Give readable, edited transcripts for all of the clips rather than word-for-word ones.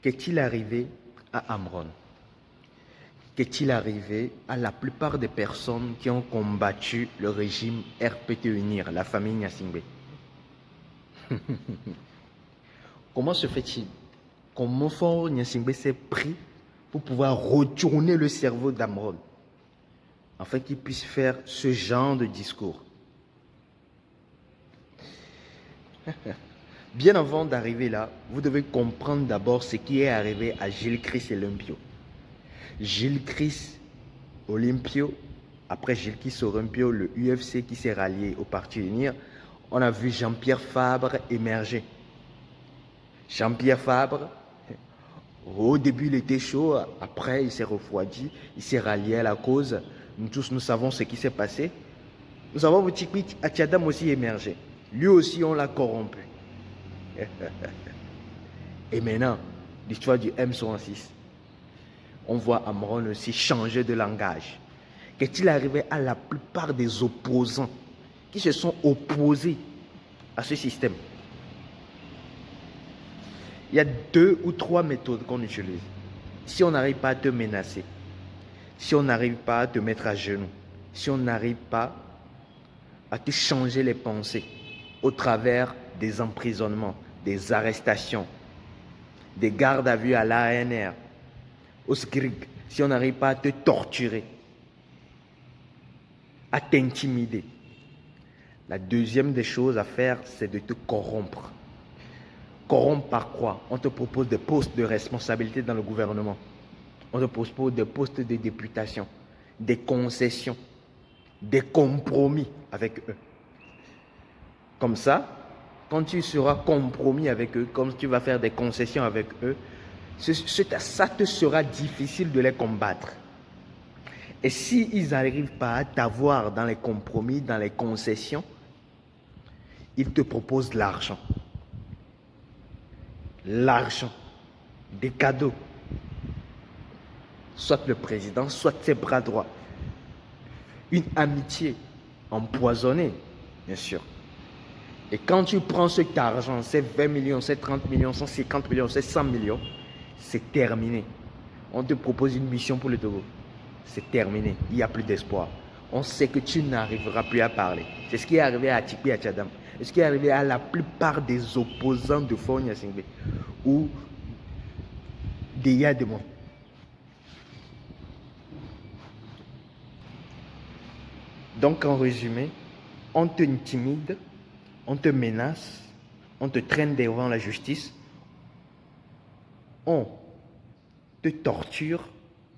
Qu'est-il arrivé à Amron? Qu'est-il arrivé à la plupart des personnes qui ont combattu le régime RPT Unir, la famille Gnassingbé? Comment se fait-il? Comment Faure Gnassingbé s'est pris pour pouvoir retourner le cerveau d'Amron afin qu'il puisse faire ce genre de discours? Bien avant d'arriver là, vous devez comprendre d'abord ce qui est arrivé à Gilles Chris Olympio. Gilles Chris Olympio, après Gilles Chris Olympio, le UFC qui s'est rallié au Parti Unir, on a vu Jean-Pierre Fabre émerger. Jean-Pierre Fabre, au début il était chaud, après il s'est refroidi, il s'est rallié à la cause. Nous tous nous savons ce qui s'est passé. Nous avons vu Tikwi Atiadam aussi émerger. Lui aussi on l'a corrompu. Et maintenant, l'histoire du M66. On voit Amron aussi changer de langage. Qu'est-il arrivé à la plupart des opposants qui se sont opposés à ce système? Il y a 2 ou 3 méthodes qu'on utilise. Si on n'arrive pas à te menacer, si on n'arrive pas à te mettre à genoux, si on n'arrive pas à te changer les pensées au travers des emprisonnements, des arrestations, des gardes à vue à l'ANR, au SCRIG, si on n'arrive pas à te torturer, à t'intimider. La deuxième des choses à faire, c'est de te corrompre. Corrompre par quoi? On te propose des postes de responsabilité dans le gouvernement. On te propose des postes de députation, des concessions, des compromis avec eux. Comme ça, quand tu seras compromis avec eux, comme tu vas faire des concessions avec eux, ça te sera difficile de les combattre. Et s'ils n'arrivent pas à t'avoir dans les compromis, dans les concessions, ils te proposent de l'argent. L'argent, des cadeaux. Soit le président, soit ses bras droits. Une amitié empoisonnée, bien sûr. Et quand tu prends cet argent, ces 20 millions, ces 30 millions, ces 50 millions, ces 100 millions, c'est terminé. On te propose une mission pour le Togo. C'est terminé. Il n'y a plus d'espoir. On sait que tu n'arriveras plus à parler. C'est ce qui est arrivé à Tikwi Atiadam. C'est ce qui est arrivé à la plupart des opposants de Faure Gnassingbé ou des Yademon. Donc en résumé, on te intimide, on te menace, on te traîne devant la justice, on te torture,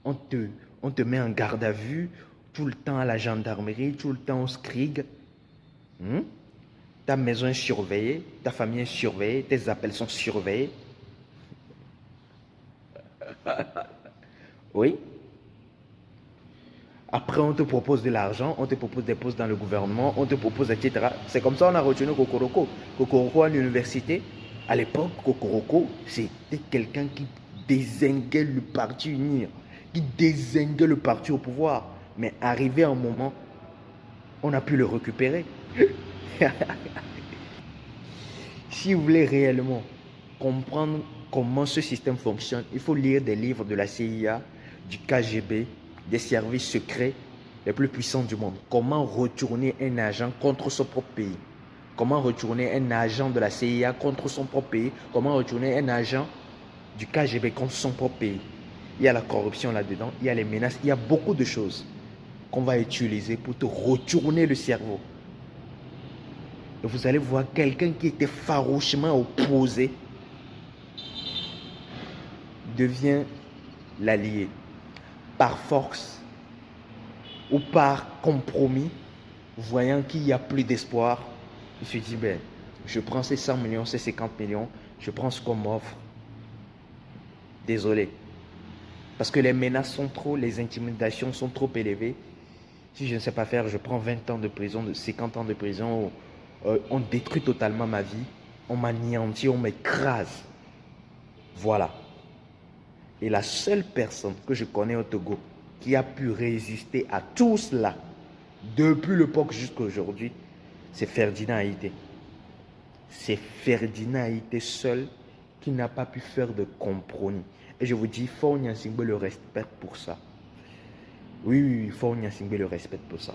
on te met en garde à vue, tout le temps à la gendarmerie, tout le temps au SCRIG. Ta maison est surveillée, ta famille est surveillée, tes appels sont surveillés. Oui. Après, on te propose de l'argent, on te propose des postes dans le gouvernement, on te propose, etc. C'est comme ça qu'on a retenu Kokoroko. Kokoroko à l'université, à l'époque, Kokoroko, c'était quelqu'un qui dézinguait le parti Unir, qui dézinguait le parti au pouvoir. Mais arrivé un moment, on a pu le récupérer. Si vous voulez réellement comprendre comment ce système fonctionne, il faut lire des livres de la CIA, du KGB, des services secrets les plus puissants du monde. Comment retourner un agent contre son propre pays? Comment retourner un agent de la CIA contre son propre pays? Comment retourner un agent du KGB contre son propre pays? Il y a la corruption là-dedans, il y a les menaces, il y a beaucoup de choses qu'on va utiliser pour te retourner le cerveau. Et vous allez voir quelqu'un qui était farouchement opposé devient l'allié par force ou par compromis, voyant qu'il n'y a plus d'espoir. Il se dit, ben, je prends ces 100 millions, ces 50 millions, je prends ce qu'on m'offre. Désolé. Parce que les menaces sont trop, les intimidations sont trop élevées. Si je ne sais pas faire, je prends 20 ans de prison, 50 ans de prison. On détruit totalement ma vie. On m'anéantit, on m'écrase. Voilà. Et la seule personne que je connais au Togo qui a pu résister à tout cela, depuis l'époque jusqu'à aujourd'hui, c'est Ferdinand Haïté. C'est Ferdinand Haïté seul qui n'a pas pu faire de compromis. Et je vous dis, Faure Gnassingbé le respecte pour ça. Oui, Faure Gnassingbé le respecte pour ça.